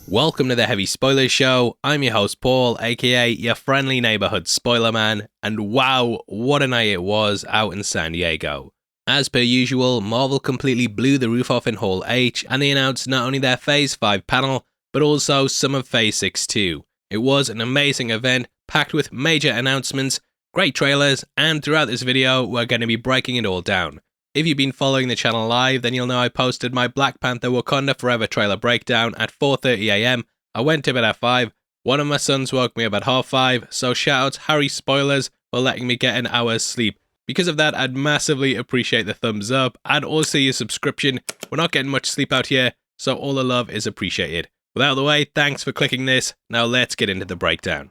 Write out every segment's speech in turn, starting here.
Welcome to the Heavy Spoilers Show. I'm your host Paul, aka your friendly neighborhood spoiler man, and wow, what a night it was out in San Diego. As per usual, Marvel completely blew the roof off in Hall H, and they announced not only their Phase 5 panel, but also some of Phase 6 too. It was an amazing event, packed with major announcements, great trailers, and throughout this video, we're going to be breaking it all down. If you've been following the channel live, then you'll know I posted my Black Panther Wakanda Forever trailer breakdown at 4:30 AM. I went to bed at 5. One of my sons woke me up at 5:30, so shoutouts Harry Spoilers for letting me get an hour's sleep. Because of that, I'd massively appreciate the thumbs up and also your subscription. We're not getting much sleep out here, so all the love is appreciated. Without the way, thanks for clicking this. Now let's get into the breakdown.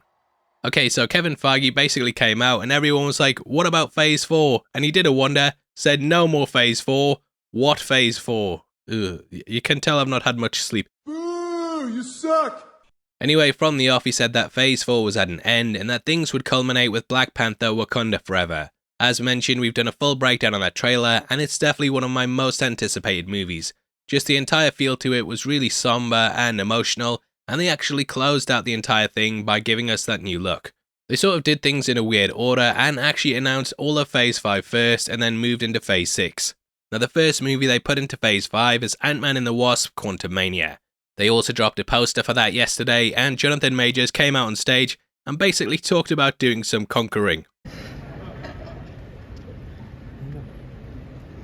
Okay, so Kevin Feige basically came out and everyone was like, what about Phase 4? And he did a wonder, said no more Phase 4. What Phase 4? Ugh, you can tell I've not had much sleep. Boo, you suck! Anyway, from the off he said that Phase 4 was at an end and that things would culminate with Black Panther Wakanda Forever. As mentioned, we've done a full breakdown on that trailer and it's definitely one of my most anticipated movies. Just the entire feel to it was really somber and emotional, and they actually closed out the entire thing by giving us that new look. They sort of did things in a weird order and actually announced all of Phase 5 first and then moved into Phase 6. Now the first movie they put into Phase 5 is Ant-Man and the Wasp: Quantumania. They also dropped a poster for that yesterday and Jonathan Majors came out on stage and basically talked about doing some conquering.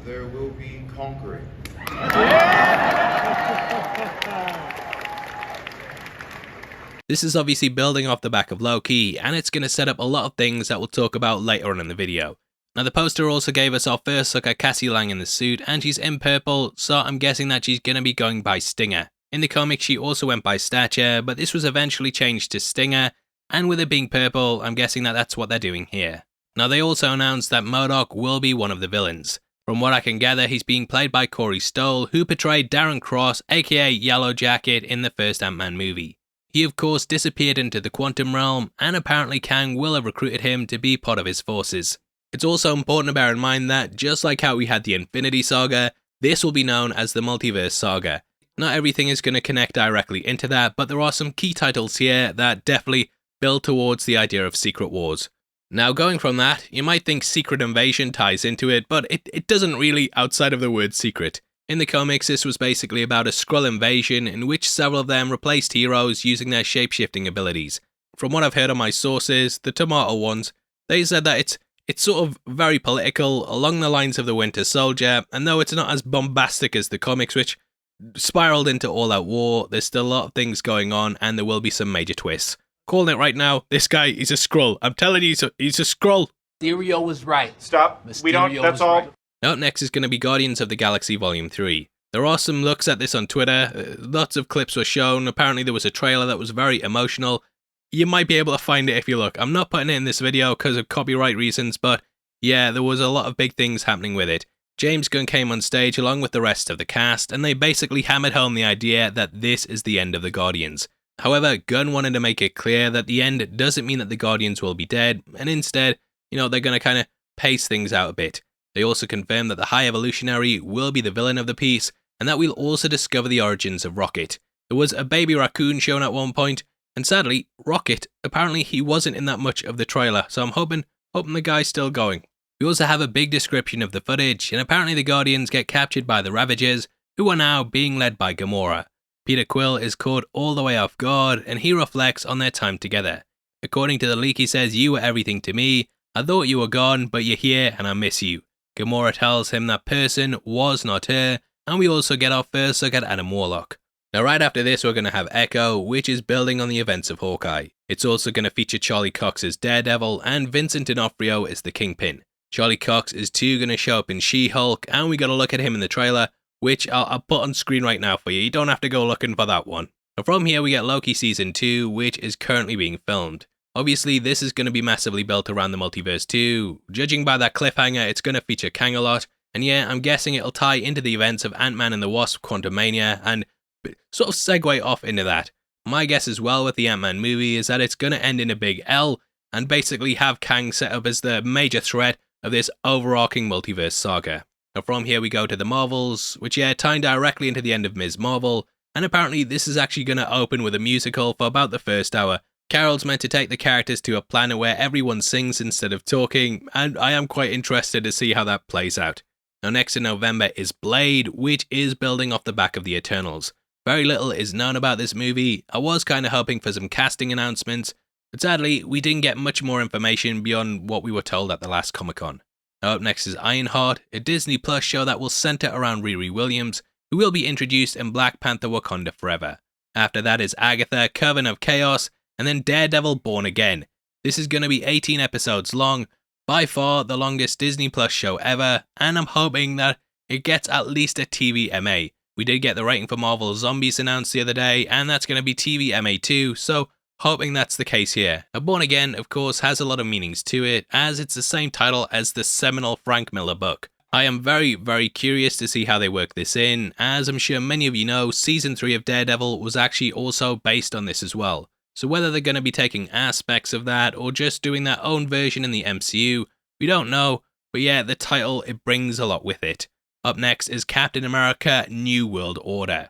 There will be conquering. This is obviously building off the back of Loki, and it's going to set up a lot of things that we'll talk about later on in the video. Now the poster also gave us our first look at Cassie Lang in the suit, and she's in purple, so I'm guessing that she's going to be going by Stinger. In the comics she also went by Stature, but this was eventually changed to Stinger, and with it being purple, I'm guessing that that's what they're doing here. Now they also announced that MODOK will be one of the villains. From what I can gather, he's being played by Corey Stoll, who portrayed Darren Cross, aka Yellow Jacket, in the first Ant-Man movie. He of course disappeared into the quantum realm, and apparently Kang will have recruited him to be part of his forces. It's also important to bear in mind that, just like how we had the Infinity Saga, this will be known as the Multiverse Saga. Not everything is going to connect directly into that, but there are some key titles here that definitely build towards the idea of Secret Wars. Now going from that, you might think Secret Invasion ties into it, but it doesn't really outside of the word secret. In the comics, this was basically about a Skrull invasion in which several of them replaced heroes using their shape-shifting abilities. From what I've heard on my sources, the tomato ones, they said that it's sort of very political, along the lines of the Winter Soldier, and though it's not as bombastic as the comics, which spiraled into all-out war, there's still a lot of things going on, and there will be some major twists. Calling it right now, this guy is a Skrull. I'm telling you, he's a Skrull. Mysterio was right. Stop. Mysterio We don't. That's all. right. Up next is going to be Guardians of the Galaxy Volume 3. There are some looks at this on Twitter, lots of clips were shown, apparently there was a trailer that was very emotional. You might be able to find it if you look. I'm not putting it in this video because of copyright reasons, but yeah, there was a lot of big things happening with it. James Gunn came on stage along with the rest of the cast, and they basically hammered home the idea that this is the end of the Guardians. However, Gunn wanted to make it clear that the end doesn't mean that the Guardians will be dead, and instead, they're going to kind of pace things out a bit. They also confirmed that the High Evolutionary will be the villain of the piece, and that we'll also discover the origins of Rocket. There was a baby raccoon shown at one point, and sadly, Rocket, apparently he wasn't in that much of the trailer, so I'm hoping the guy's still going. We also have a big description of the footage, and apparently the Guardians get captured by the Ravagers, who are now being led by Gamora. Peter Quill is caught all the way off guard, and he reflects on their time together. According to the leak, he says, "You were everything to me. I thought you were gone, but you're here, and I miss you." Gamora tells him that person was not her, and we also get our first look at Adam Warlock. Now right after this, we're going to have Echo, which is building on the events of Hawkeye. It's also going to feature Charlie Cox as Daredevil, and Vincent D'Onofrio as the Kingpin. Charlie Cox is too going to show up in She-Hulk, and we got to look at him in the trailer, which I'll put on screen right now for you. You don't have to go looking for that one. Now from here we get Loki Season 2, which is currently being filmed. Obviously this is going to be massively built around the multiverse too. Judging by that cliffhanger, it's going to feature Kang a lot, and yeah, I'm guessing it'll tie into the events of Ant-Man and the Wasp: Quantumania, and sort of segue off into that. My guess as well with the Ant-Man movie is that it's going to end in a big L, and basically have Kang set up as the major threat of this overarching multiverse saga. Now from here we go to the Marvels, which tying directly into the end of Ms. Marvel. and apparently this is actually going to open with a musical for about the first hour. Carol's meant to take the characters to a planet where everyone sings instead of talking, and I am quite interested to see how that plays out. Now next in November is Blade, which is building off the back of the Eternals. Very little is known about this movie. I was kind of hoping for some casting announcements, but sadly we didn't get much more information beyond what we were told at the last Comic-Con. Now up next is Ironheart, a Disney Plus show that will centre around Riri Williams, who will be introduced in Black Panther Wakanda Forever. After that is Agatha, Coven of Chaos, and then Daredevil Born Again. This is going to be 18 episodes long, by far the longest Disney Plus show ever, and I'm hoping that it gets at least a TVMA. We did get the rating for Marvel Zombies announced the other day, and that's going to be TVMA too, so hoping that's the case here. Now Born Again, of course, has a lot of meanings to it, as it's the same title as the seminal Frank Miller book. I am very, very curious to see how they work this in, as I'm sure many of you know, Season 3 of Daredevil was actually also based on this as well. So whether they're going to be taking aspects of that or just doing their own version in the MCU, we don't know, but yeah, the title, it brings a lot with it. Up next is Captain America New World Order.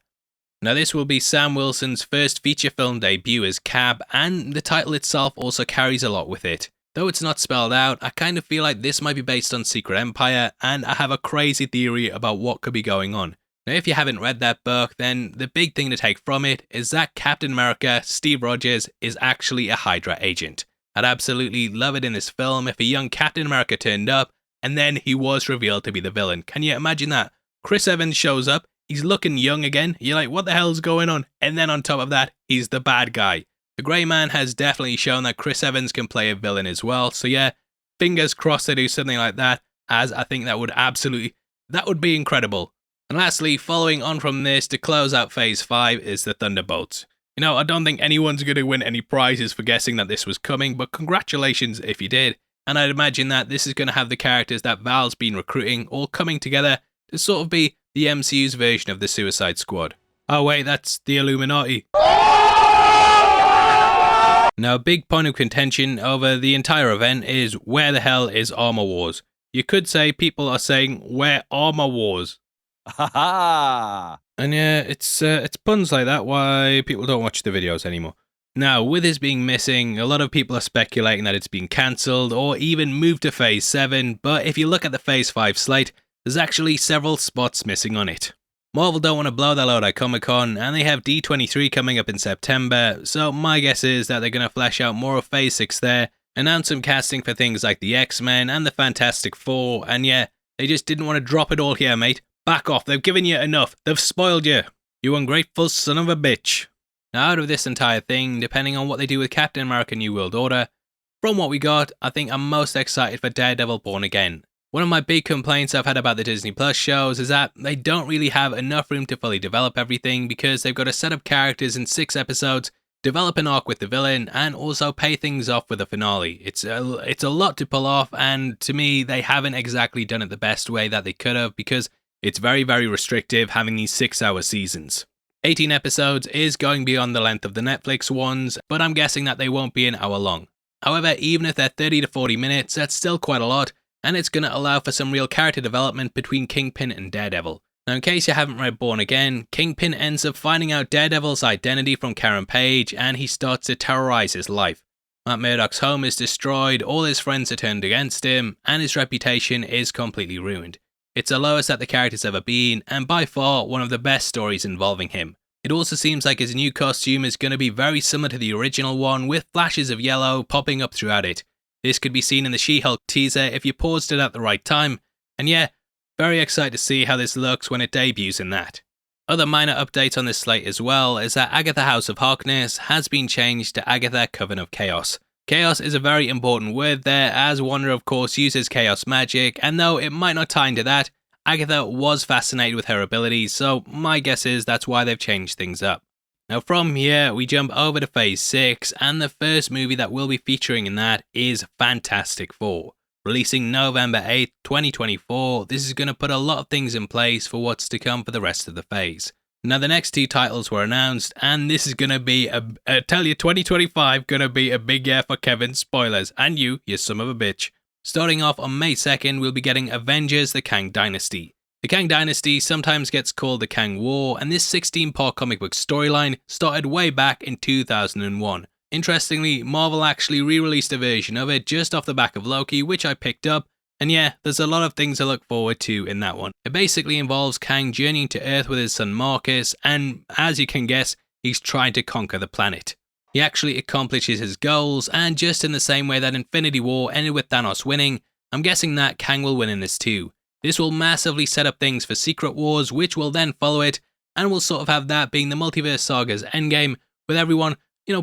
Now this will be Sam Wilson's first feature film debut as Cap, and the title itself also carries a lot with it. Though it's not spelled out, I kind of feel like this might be based on Secret Empire, and I have a crazy theory about what could be going on. Now, if you haven't read that book, then the big thing to take from it is that Captain America, Steve Rogers, is actually a Hydra agent. I'd absolutely love it in this film if a young Captain America turned up, and then he was revealed to be the villain. Can you imagine that? Chris Evans shows up, he's looking young again, you're like, what the hell's going on? And then on top of that, he's the bad guy. The Grey Man has definitely shown that Chris Evans can play a villain as well, so yeah, fingers crossed they do something like that, as I think that would be incredible. And lastly, following on from this, to close out Phase 5 is the Thunderbolts. You know, I don't think anyone's going to win any prizes for guessing that this was coming, but congratulations if you did. And I'd imagine that this is going to have the characters that Val's been recruiting all coming together to sort of be the MCU's version of the Suicide Squad. Oh wait, that's the Illuminati. Now, a big point of contention over the entire event is where the hell is Armor Wars? You could say people are saying, where Armor Wars? Ha ha! And yeah, it's puns like that why people don't watch the videos anymore. Now, with this being missing, a lot of people are speculating that it's been cancelled or even moved to Phase 7, but if you look at the Phase 5 slate, there's actually several spots missing on it. Marvel don't want to blow their load at Comic-Con, and they have D23 coming up in September, so my guess is that they're going to flesh out more of Phase 6 there, announce some casting for things like the X-Men and the Fantastic Four, and yeah, they just didn't want to drop it all here, mate. Back off, they've given you enough, they've spoiled you. You ungrateful son of a bitch. Now out of this entire thing, depending on what they do with Captain America New World Order, from what we got, I think I'm most excited for Daredevil Born Again. One of my big complaints I've had about the Disney Plus shows is that they don't really have enough room to fully develop everything because they've got to set up characters in 6 episodes, develop an arc with the villain, and also pay things off with a finale. It's a lot to pull off, and to me, they haven't exactly done it the best way that they could have because it's very, very restrictive having these 6-hour seasons. 18 episodes is going beyond the length of the Netflix ones, but I'm guessing that they won't be an hour long. However, even if they're 30 to 40 minutes, that's still quite a lot, and it's going to allow for some real character development between Kingpin and Daredevil. Now, in case you haven't read Born Again, Kingpin ends up finding out Daredevil's identity from Karen Page, and he starts to terrorize his life. Matt Murdock's home is destroyed, all his friends are turned against him, and his reputation is completely ruined. It's the lowest that the character's ever been, and by far one of the best stories involving him. It also seems like his new costume is going to be very similar to the original one, with flashes of yellow popping up throughout it. This could be seen in the She-Hulk teaser if you paused it at the right time, and yeah, very excited to see how this looks when it debuts in that. Other minor updates on this slate as well is that Agatha House of Harkness has been changed to Agatha Coven of Chaos. Chaos is a very important word there, as Wanda of course uses chaos magic, and though it might not tie into that, Agatha was fascinated with her abilities, so my guess is that's why they've changed things up. Now from here, we jump over to Phase 6, and the first movie that we'll be featuring in that is Fantastic Four. Releasing November 8th, 2024, this is going to put a lot of things in place for what's to come for the rest of the phase. Now the next 2 titles were announced, and this is going to be, 2025 going to be a big year for Kevin, spoilers, and you son of a bitch. Starting off on May 2nd, we'll be getting Avengers the Kang Dynasty. The Kang Dynasty sometimes gets called the Kang War, and this 16-part comic book storyline started way back in 2001. Interestingly, Marvel actually re-released a version of it just off the back of Loki, which I picked up, and yeah, there's a lot of things to look forward to in that one. It basically involves Kang journeying to Earth with his son Marcus, and as you can guess, he's trying to conquer the planet. He actually accomplishes his goals, and just in the same way that Infinity War ended with Thanos winning, I'm guessing that Kang will win in this too. This will massively set up things for Secret Wars, which will then follow it, and we'll sort of have that being the multiverse saga's endgame, with everyone,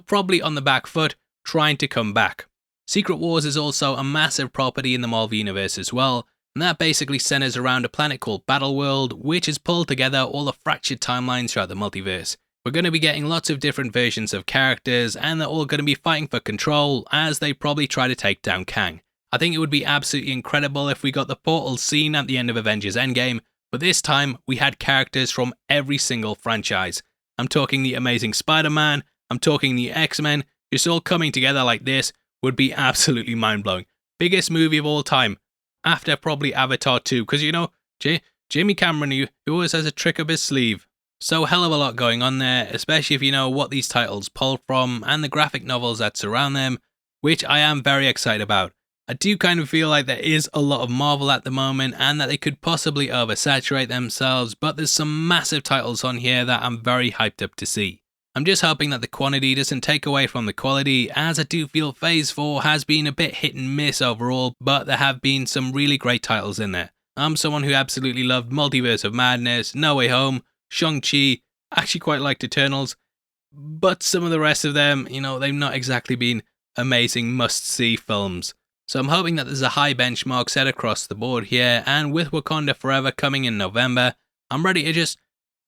probably on the back foot, trying to come back. Secret Wars is also a massive property in the Marvel Universe as well, and that basically centers around a planet called Battleworld, which has pulled together all the fractured timelines throughout the multiverse. We're going to be getting lots of different versions of characters, and they're all going to be fighting for control as they probably try to take down Kang. I think it would be absolutely incredible if we got the portal scene at the end of Avengers Endgame, but this time we had characters from every single franchise. I'm talking the Amazing Spider-Man, I'm talking the X-Men, just all coming together like this would be absolutely mind-blowing. Biggest movie of all time, after probably Avatar 2, because Jamie Cameron, he always has a trick up his sleeve. So hell of a lot going on there, especially if you know what these titles pull from and the graphic novels that surround them, which I am very excited about. I do kind of feel like there is a lot of Marvel at the moment and that they could possibly oversaturate themselves, but there's some massive titles on here that I'm very hyped up to see. I'm just hoping that the quantity doesn't take away from the quality, as I do feel Phase 4 has been a bit hit and miss overall, but there have been some really great titles in there. I'm someone who absolutely loved Multiverse of Madness, No Way Home, Shang-Chi, actually quite liked Eternals, but some of the rest of them, they've not exactly been amazing must-see films. So I'm hoping that there's a high benchmark set across the board here, and with Wakanda Forever coming in November, I'm ready to just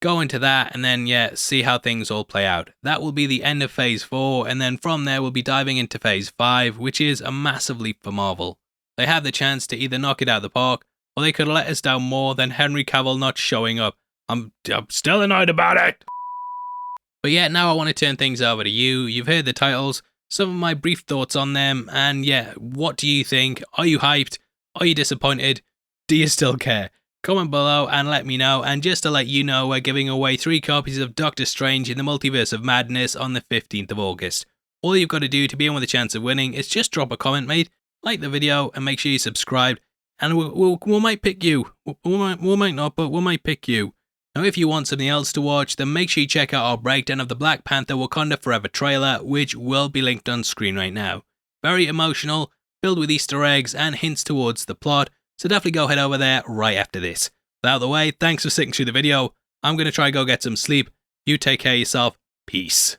go into that and then, see how things all play out. That will be the end of Phase 4, and then from there we'll be diving into Phase 5, which is a massive leap for Marvel. They have the chance to either knock it out of the park, or they could let us down more than Henry Cavill not showing up. I'm still annoyed about it! But yeah, now I want to turn things over to you. You've heard the titles, some of my brief thoughts on them, and what do you think? Are you hyped? Are you disappointed? Do you still care? Comment below and let me know, and just to let you know, we're giving away 3 copies of Doctor Strange in the Multiverse of Madness on the 15th of August. All you've got to do to be in with a chance of winning is just drop a comment, mate, like the video, and make sure you subscribe, and we might pick you. We might not, but we might pick you. Now, if you want something else to watch, then make sure you check out our breakdown of the Black Panther Wakanda Forever trailer, which will be linked on screen right now. Very emotional, filled with Easter eggs and hints towards the plot, so definitely go head over there right after this. Out of the way, thanks for sticking through the video. I'm going to try and go get some sleep. You take care of yourself. Peace.